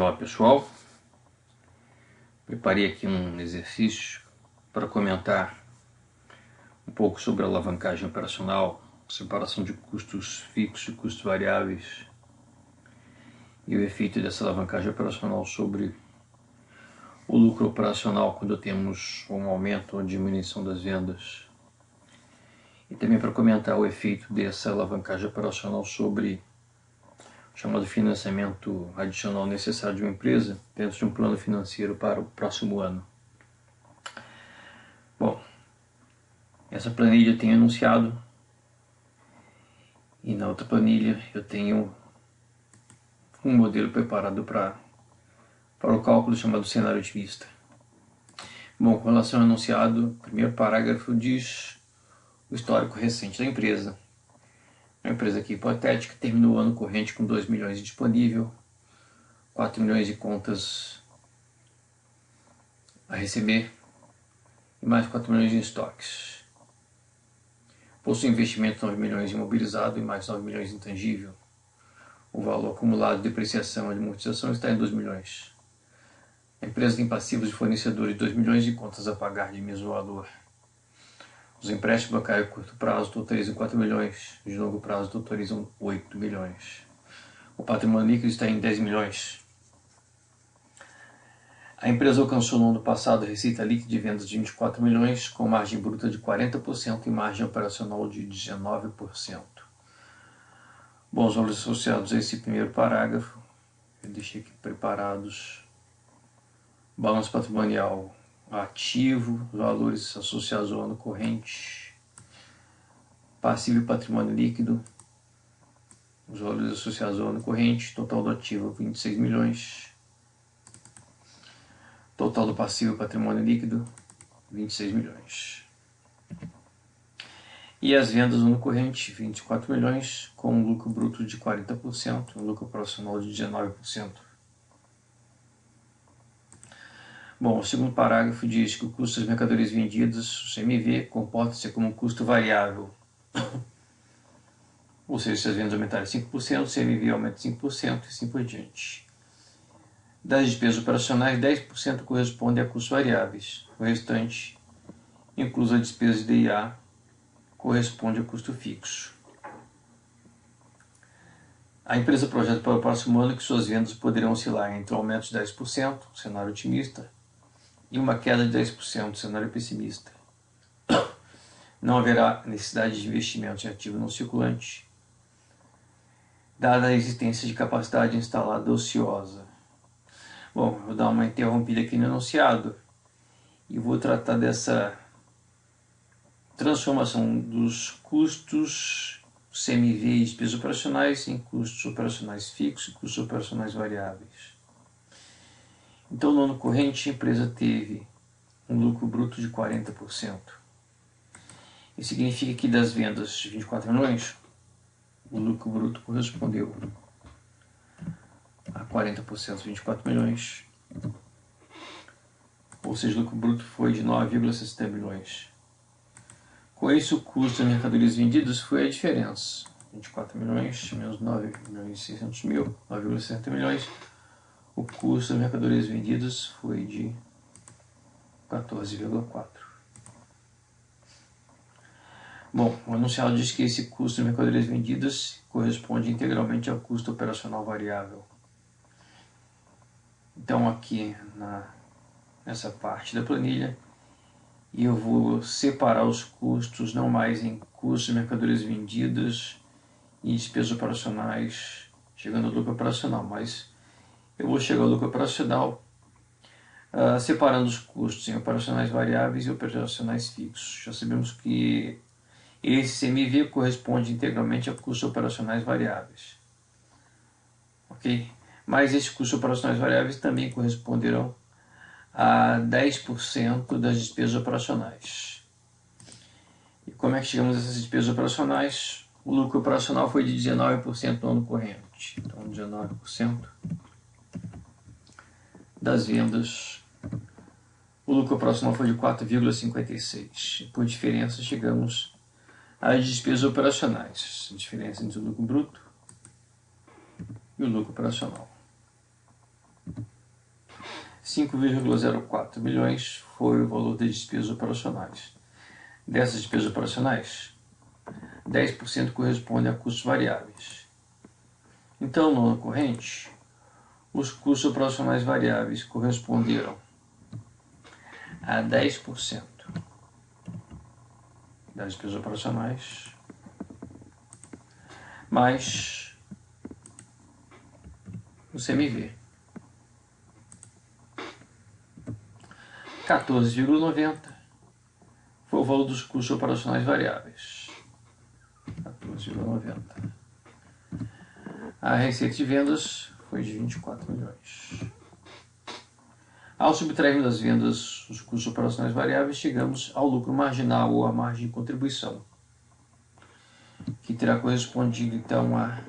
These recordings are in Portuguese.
Olá pessoal, preparei aqui um exercício para comentar um pouco sobre a alavancagem operacional, separação de custos fixos e custos variáveis e o efeito dessa alavancagem operacional sobre o lucro operacional quando temos um aumento ou diminuição das vendas. E também para comentar o efeito dessa alavancagem operacional sobre o chamado financiamento adicional necessário de uma empresa dentro de um plano financeiro para o próximo ano. Bom, essa planilha eu tenho anunciado e na outra planilha eu tenho um modelo preparado para o cálculo chamado cenário otimista. Bom, com relação ao anunciado, o primeiro parágrafo diz o histórico recente da empresa. A empresa aqui hipotética terminou o ano corrente com 2 milhões disponível, 4 milhões de contas a receber e mais 4 milhões em estoques. Possui investimento de 9 milhões imobilizado e mais 9 milhões intangível. O valor acumulado de depreciação e de amortização está em 2 milhões. A empresa tem passivos de fornecedores de 2 milhões e contas a pagar de mesmo valor. Os empréstimos bancários de curto prazo totalizam 4 milhões, de longo prazo totalizam 8 milhões. O patrimônio líquido está em 10 milhões. A empresa alcançou no ano passado receita líquida de vendas de 24 milhões, com margem bruta de 40% e margem operacional de 19%. Bom, os valores associados a esse primeiro parágrafo, eu deixei aqui preparados. Balanço patrimonial ativo, os valores associados ao ano corrente, passivo e patrimônio líquido, os valores associados ao ano corrente, total do ativo 26 milhões, total do passivo e patrimônio líquido 26 milhões. E as vendas no ano corrente 24 milhões, com um lucro bruto de 40%, um lucro operacional de 19%. Bom, o segundo parágrafo diz que o custo das mercadorias vendidas, o CMV, comporta-se como um custo variável. Ou seja, se as vendas aumentarem 5%, o CMV aumenta 5% e assim por diante. Das despesas operacionais, 10% corresponde a custos variáveis. O restante, incluso a despesa de DIA, corresponde a custo fixo. A empresa projeta para o próximo ano que suas vendas poderão oscilar entre um aumento de 10%, cenário otimista, e uma queda de 10%, cenário pessimista. Não haverá necessidade de investimento em ativo não circulante, dada a existência de capacidade instalada ociosa. Bom, vou dar uma interrompida aqui no enunciado e vou tratar dessa transformação dos custos CMV e despesas operacionais em custos operacionais fixos e custos operacionais variáveis. Então, no ano corrente, a empresa teve um lucro bruto de 40%. Isso significa que das vendas de 24 milhões, o lucro bruto correspondeu a 40% de 24 milhões. Ou seja, o lucro bruto foi de 9,60 milhões. Com isso, o custo das mercadorias vendidas foi a diferença. 24 milhões menos 9 milhões e 600 mil, 9,60 milhões. O custo das mercadorias vendidas foi de 14,4. Bom, o anunciado diz que esse custo das mercadorias vendidas corresponde integralmente ao custo operacional variável. Então aqui nessa parte da planilha eu vou separar os custos não mais em custos de mercadorias vendidas e despesas operacionais, chegando ao lucro operacional, mas eu vou chegar ao lucro operacional separando os custos em operacionais variáveis e operacionais fixos. Já sabemos que esse CMV corresponde integralmente a custos operacionais variáveis. Ok? Mas esses custos operacionais variáveis também corresponderão a 10% das despesas operacionais. E como é que chegamos a essas despesas operacionais? O lucro operacional foi de 19% no ano corrente. Então, 19% das vendas. O lucro operacional foi de 4,56. Por diferença, chegamos às despesas operacionais. A diferença entre o lucro bruto e o lucro operacional. 5,04 milhões foi o valor das despesas operacionais. Dessas despesas operacionais, 10% corresponde a custos variáveis. Então, no ano corrente, os custos operacionais variáveis corresponderam a 10% das despesas operacionais, mais o CMV. 14,90 foi o valor dos custos operacionais variáveis. 14,90. A receita de vendas foi de 24 milhões. Ao subtrairmos das vendas os custos operacionais variáveis, chegamos ao lucro marginal ou à margem de contribuição, que terá correspondido então a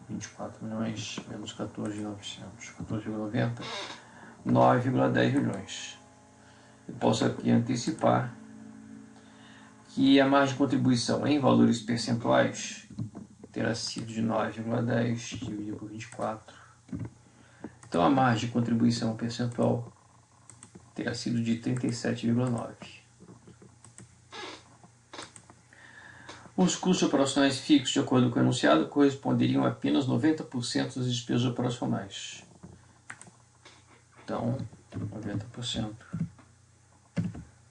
24 milhões menos 14,90, 9,10 milhões. Eu posso aqui antecipar que a margem de contribuição em valores percentuais terá sido de 9,10 dividido por 24. Então a margem de contribuição percentual terá sido de 37,9. Os custos operacionais fixos, de acordo com o enunciado, corresponderiam a apenas 90% das despesas operacionais. Então, 90%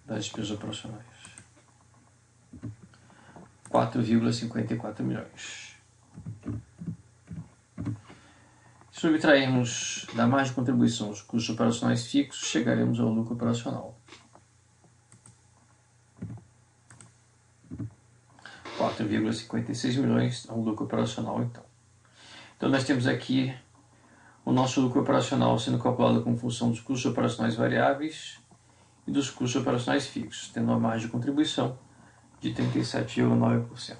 das despesas operacionais. 4,54 milhões. Se subtrairmos da margem de contribuição os custos operacionais fixos, chegaremos ao lucro operacional. 4,56 milhões é um lucro operacional, então. Então, nós temos aqui o nosso lucro operacional sendo calculado como função dos custos operacionais variáveis e dos custos operacionais fixos, tendo uma margem de contribuição de 37,9%.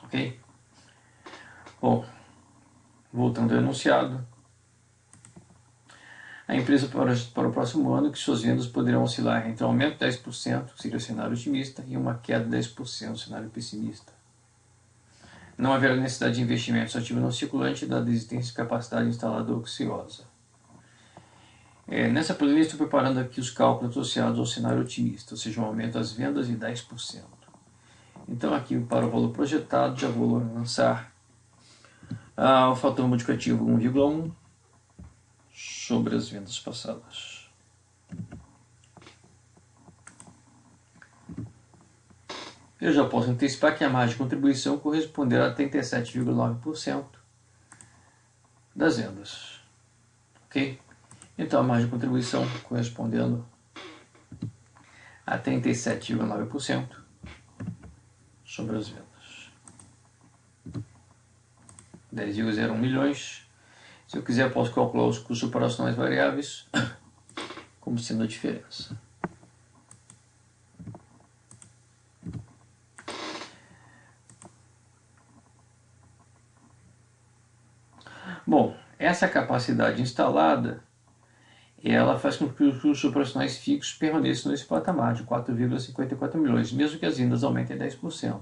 Ok? Bom, voltando ao enunciado, a empresa para o próximo ano que suas vendas poderão oscilar entre um aumento de 10%, que seria o cenário otimista, e uma queda de 10%, o cenário pessimista. Não haverá necessidade de investimentos ativos não circulante, dada a existência de capacidade instalada ociosa. Nessa planilha estou preparando aqui os cálculos associados ao cenário otimista, ou seja, um aumento das vendas de 10%. Então aqui para o valor projetado já vou lançar o fator multiplicativo 1,1 sobre as vendas passadas. Eu já posso antecipar que a margem de contribuição corresponderá a 37,9% das vendas. Ok? Então a margem de contribuição correspondendo a 37,9% sobre as vendas. 10,01 milhões. Se eu quiser, posso calcular os custos operacionais variáveis como sendo a diferença. Bom, essa capacidade instalada, ela faz com que os custos operacionais fixos permaneçam nesse patamar de 4,54 milhões, mesmo que as vendas aumentem 10%.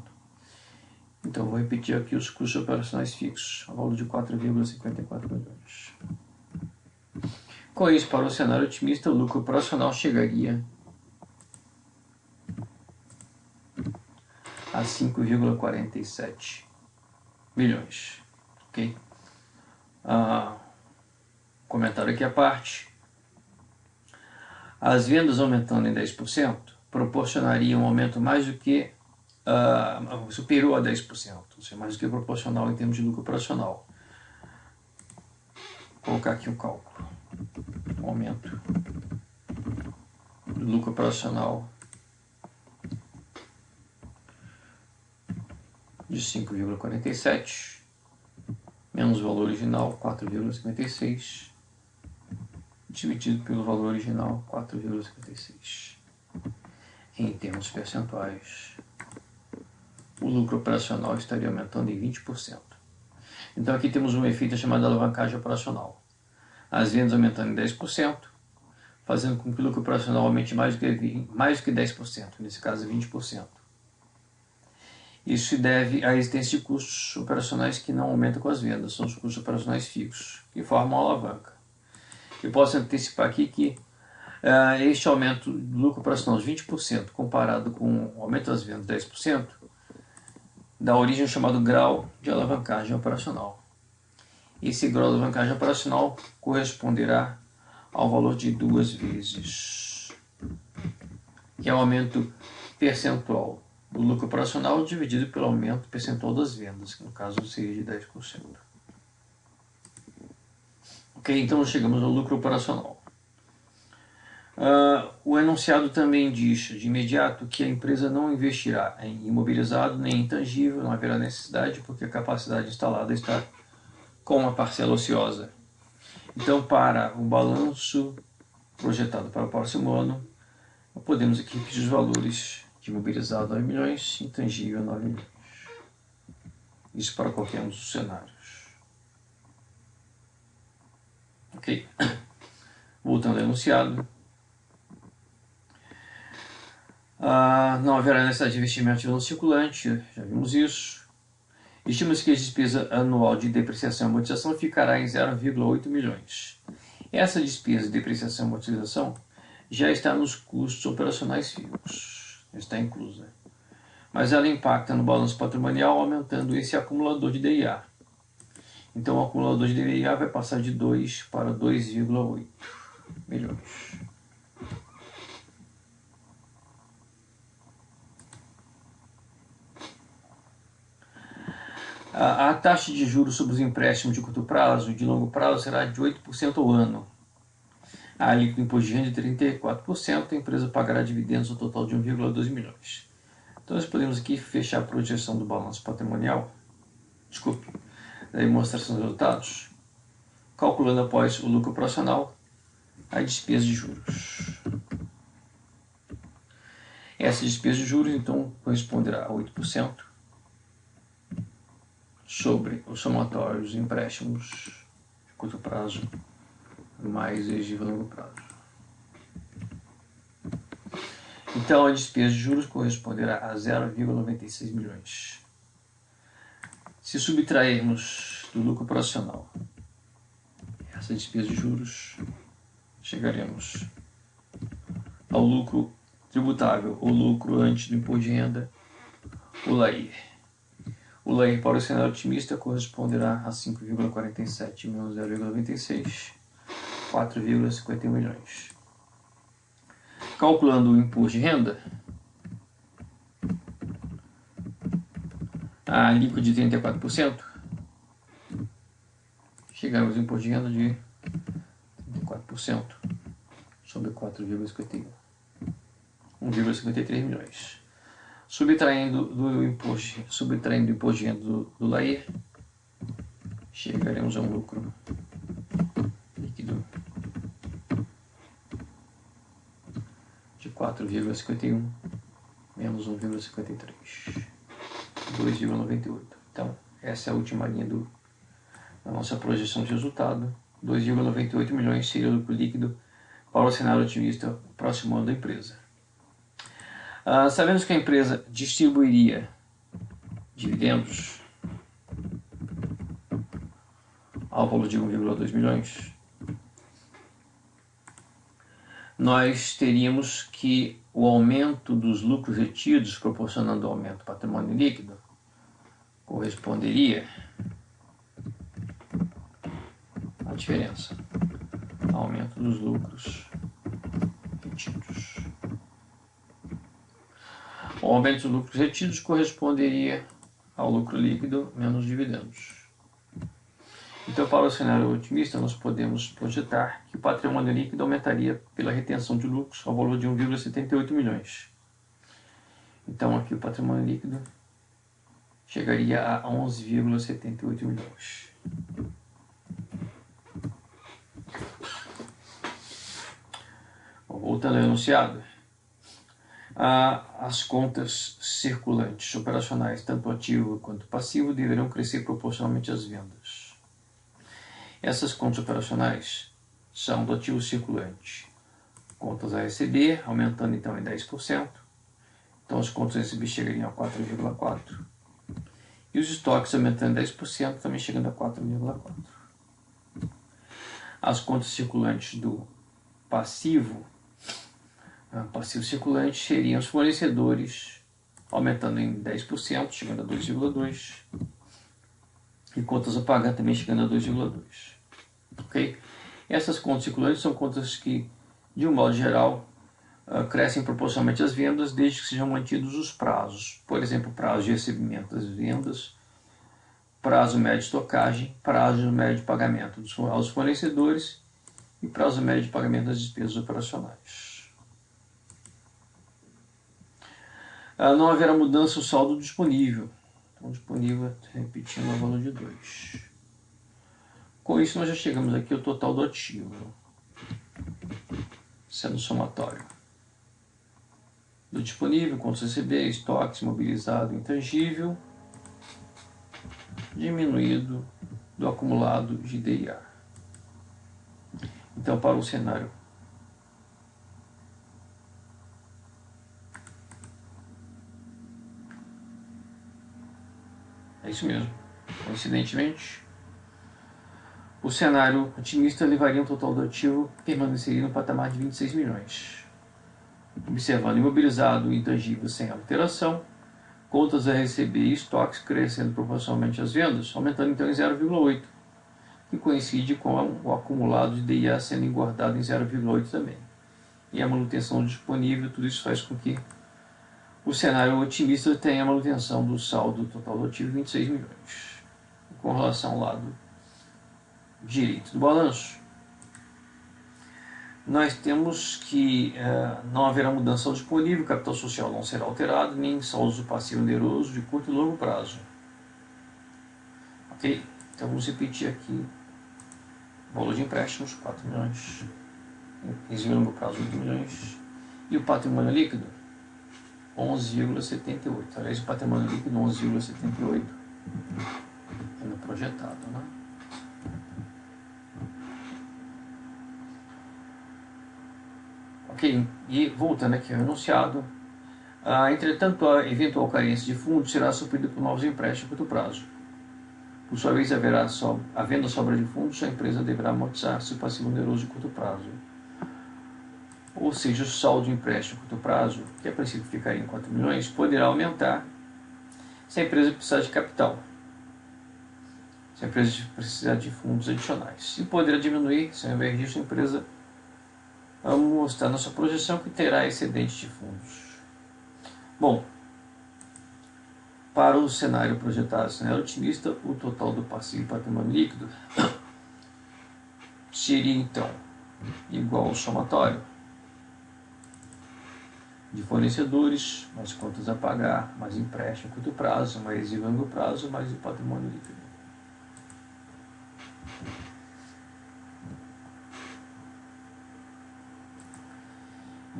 Então, vou repetir aqui os custos operacionais fixos, ao valor de 4,54 milhões. Com isso, para o cenário otimista, o lucro operacional chegaria a 5,47 milhões. Ok? Comentário aqui à parte. As vendas aumentando em 10% proporcionariam um aumento mais do que superior a 10%, ou seja, mais do que proporcional em termos de lucro operacional. Vou colocar aqui um cálculo. Um aumento do lucro operacional de 5,47 menos o valor original 4,56 dividido pelo valor original 4,56. Em termos percentuais, o lucro operacional estaria aumentando em 20%. Então aqui temos um efeito chamado alavancagem operacional. As vendas aumentando em 10%, fazendo com que o lucro operacional aumente mais do que 10%, nesse caso 20%. Isso se deve à existência de custos operacionais que não aumentam com as vendas, são os custos operacionais fixos, que formam a alavanca. Eu posso antecipar aqui que este aumento do lucro operacional de 20% comparado com o aumento das vendas de 10% dá origem ao chamado grau de alavancagem operacional. Esse grau de alavancagem operacional corresponderá ao valor de 2 vezes, que é o aumento percentual do lucro operacional dividido pelo aumento percentual das vendas, que no caso seria de 10%. Ok, então chegamos ao lucro operacional. O enunciado também diz de imediato que a empresa não investirá em imobilizado nem em intangível, não haverá necessidade porque a capacidade instalada está com uma parcela ociosa. Então, para o balanço projetado para o próximo ano, podemos aqui pedir os valores de imobilizado 9 milhões, intangível 9 milhões. Isso para qualquer um dos cenários. Ok. Voltando ao enunciado. Não haverá necessidade de investimento de balanço circulante, já vimos isso. Estima-se que a despesa anual de depreciação e amortização ficará em 0,8 milhões. Essa despesa de depreciação e amortização já está nos custos operacionais fixos, está inclusa. Mas ela impacta no balanço patrimonial, aumentando esse acumulador de DIA. Então o acumulador de DIA vai passar de 2 para 2,8 milhões. A taxa de juros sobre os empréstimos de curto prazo e de longo prazo será de 8% ao ano. A alíquota do imposto de renda de 34%, a empresa pagará dividendos no total de 1,2 milhões. Então nós podemos aqui fechar a projeção do balanço patrimonial, da demonstração dos resultados, calculando após o lucro operacional a despesa de juros. Essa despesa de juros, então, corresponderá a 8% sobre o somatório dos empréstimos de curto prazo mais exigível a longo prazo. Então, a despesa de juros corresponderá a 0,96 milhões. Se subtrairmos do lucro operacional essa despesa de juros, chegaremos ao lucro tributável, ou lucro antes do imposto de renda, o LAIR. O LAIR para o cenário otimista corresponderá a 5,47 menos 0,96, 4,51 milhões. Calculando o imposto de renda, a alíquota de 34%, chegamos ao imposto de renda de 34% sobre 4,51, 1,53 milhões. Subtraindo do imposto de renda do LAIR, chegaremos a um lucro líquido de 4,51 menos 1,53, 2,98. Então, essa é a última linha da nossa projeção de resultado. 2,98 milhões seria o lucro líquido para o cenário otimista próximo ano da empresa. Sabemos que a empresa distribuiria dividendos ao valor de 1,2 milhões. Nós teríamos que o aumento dos lucros retidos, proporcionando ao aumento do patrimônio líquido, corresponderia à diferença, aumento dos lucros retidos. O aumento dos lucros retidos corresponderia ao lucro líquido menos dividendos. Então, para o cenário otimista, nós podemos projetar que o patrimônio líquido aumentaria pela retenção de lucros ao valor de 1,78 milhões. Então, aqui o patrimônio líquido chegaria a 11,78 milhões. Voltando ao enunciado, as contas circulantes operacionais, tanto ativo quanto passivo, deverão crescer proporcionalmente às vendas. Essas contas operacionais são do ativo circulante. Contas a receber, aumentando então em 10%. Então as contas a receber chegariam a 4,4%. E os estoques aumentando em 10%, também chegando a 4,4%. as contas circulantes do passivo circulante seriam os fornecedores, aumentando em 10%, chegando a 2,2%, e contas a pagar também chegando a 2,2%. Ok? Essas contas circulantes são contas que, de um modo geral, crescem proporcionalmente às vendas, desde que sejam mantidos os prazos. Por exemplo, prazo de recebimento das vendas, prazo médio de estocagem, prazo médio de pagamento aos fornecedores e prazo médio de pagamento das despesas operacionais. Não haverá mudança no saldo disponível. Então, disponível, repetindo, o valor de 2. Com isso, nós já chegamos aqui ao total do ativo, sendo somatório do disponível, contas a receber, estoques, mobilizado, intangível, diminuído do acumulado de DIA. Então, para o cenário é isso mesmo. Coincidentemente, o cenário otimista levaria um total do ativo permaneceria no patamar de 26 milhões. Observando imobilizado e intangível sem alteração, contas a receber e estoques crescendo proporcionalmente às vendas, aumentando então em 0,8, que coincide com o acumulado de DIA sendo engordado em 0,8 também. E a manutenção disponível, tudo isso faz com que o cenário otimista tenha a manutenção do saldo total do ativo de 26 milhões. Com relação ao lado direito do balanço, nós temos que não haverá mudança ao disponível, o capital social não será alterado, nem saldos do passivo oneroso de curto e longo prazo. Ok? Então vamos repetir aqui o valor de empréstimos, 4 milhões, em longo prazo, 8 milhões, e o patrimônio líquido, 11,78. Aliás, o patrimônio líquido, 11,78, sendo projetado, né? Ok, e voltando aqui ao enunciado, entretanto, a eventual carência de fundos será suprida por novos empréstimos a curto prazo. Por sua vez, havendo sobra de fundos, a empresa deverá amortizar seu passivo oneroso de curto prazo. Ou seja, o saldo de empréstimo a curto prazo, que a princípio ficaria em 4 milhões, poderá aumentar se a empresa precisar de capital, se a empresa precisar de fundos adicionais. E poderá diminuir se, ao invés disso, a empresa mostrar na sua projeção que terá excedente de fundos. Bom, para o cenário projetado, cenário otimista, o total do passivo e patrimônio líquido seria então igual ao somatório de fornecedores, mais contas a pagar, mais empréstimo a curto prazo, mais de longo prazo, mais o patrimônio líquido.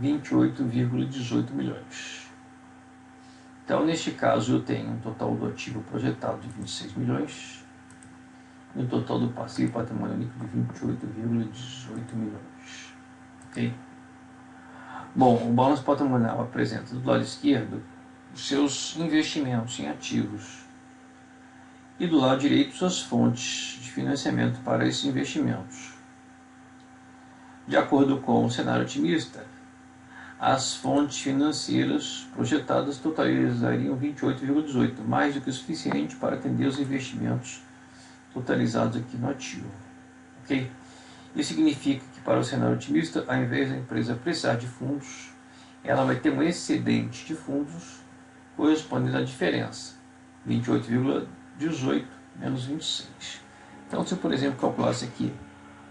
R$28,18 milhões. Então, neste caso, eu tenho um total do ativo projetado de 26 milhões e um total do passivo e patrimônio líquido de 28,18 milhões. Ok? Bom, o balanço patrimonial apresenta do lado esquerdo os seus investimentos em ativos e do lado direito suas fontes de financiamento para esses investimentos. De acordo com o cenário otimista, as fontes financeiras projetadas totalizariam 28,18, mais do que o suficiente para atender os investimentos totalizados aqui no ativo. Ok? Isso significa que, para o cenário otimista, ao invés da empresa precisar de fundos, ela vai ter um excedente de fundos correspondendo à diferença, 28,18 menos 26. Então, se eu, por exemplo, calculasse aqui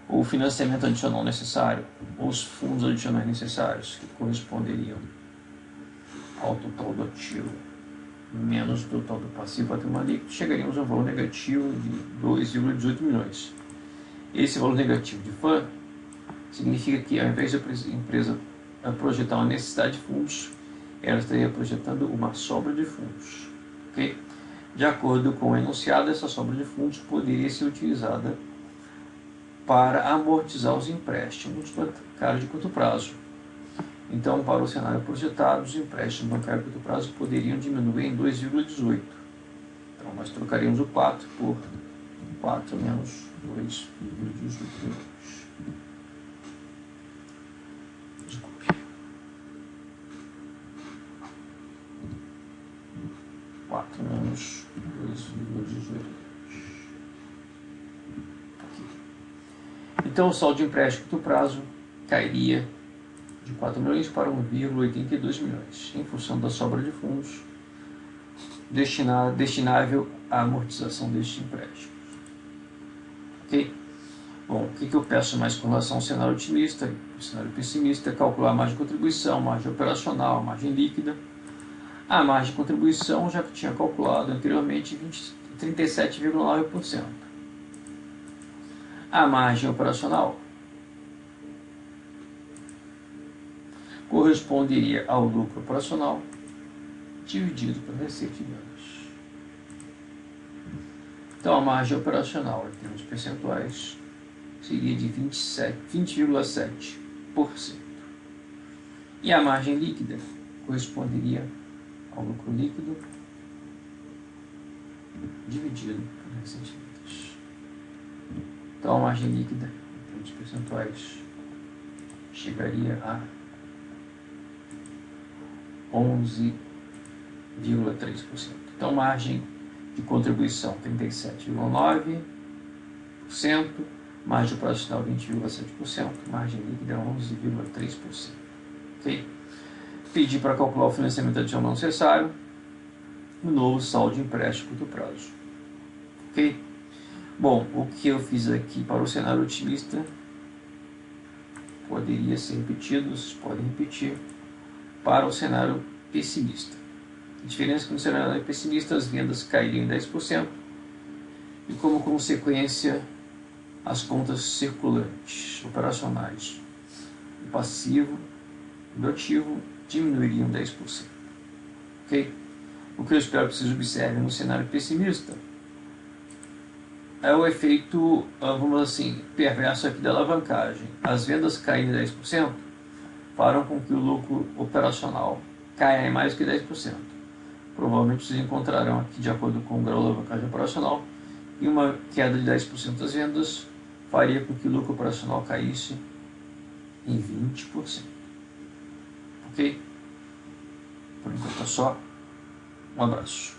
o financiamento adicional necessário, ou os fundos adicionais necessários, que corresponderiam ao total do ativo menos o total do passivo patrimônio líquido, chegaríamos a um valor negativo de 2,18 milhões. Esse valor negativo de FAN significa que, ao invés da empresa projetar uma necessidade de fundos, ela estaria projetando uma sobra de fundos. Okay? De acordo com o enunciado, essa sobra de fundos poderia ser utilizada para amortizar os empréstimos bancários de curto prazo. Então, para o cenário projetado, os empréstimos bancários de curto prazo poderiam diminuir em 2,18. Então, nós trocaríamos o 4 por 4 menos 2,18. Desculpe. 4 menos 2,18. Então, o saldo de empréstimo do prazo cairia de 4 milhões para 1,82 milhões, em função da sobra de fundos destinável à amortização destes empréstimos. Ok? Bom, o que eu peço mais com relação ao cenário otimista? O cenário pessimista é calcular a margem de contribuição, margem operacional, margem líquida. A margem de contribuição, já que eu tinha calculado anteriormente, 37,9%. A margem operacional corresponderia ao lucro operacional dividido pela receita de vendas. Então, a margem operacional, em termos percentuais, seria de 20,7%. E a margem líquida corresponderia ao lucro líquido dividido pela receita de vendas. Então, a margem líquida, em termos percentuais, chegaria a 11,3%. Então, margem de contribuição 37,9%, margem operacional 20,7%, margem líquida 11,3%. Ok? Pedir para calcular o financiamento adicional necessário, o novo saldo de empréstimo do prazo. Ok? Bom, o que eu fiz aqui para o cenário otimista poderia ser repetido, vocês podem repetir para o cenário pessimista. A diferença é que no cenário pessimista as vendas cairiam em 10% e, como consequência, as contas circulantes operacionais, o passivo e o ativo diminuiriam 10%. Ok? O que eu espero que vocês observem no cenário pessimista é o efeito, vamos assim, perverso aqui da alavancagem. As vendas caindo em 10% farão com que o lucro operacional caia em mais que 10%. Provavelmente vocês encontrarão aqui, de acordo com o grau de alavancagem operacional, e uma queda de 10% das vendas faria com que o lucro operacional caísse em 20%. Ok? Por enquanto é só. Um abraço.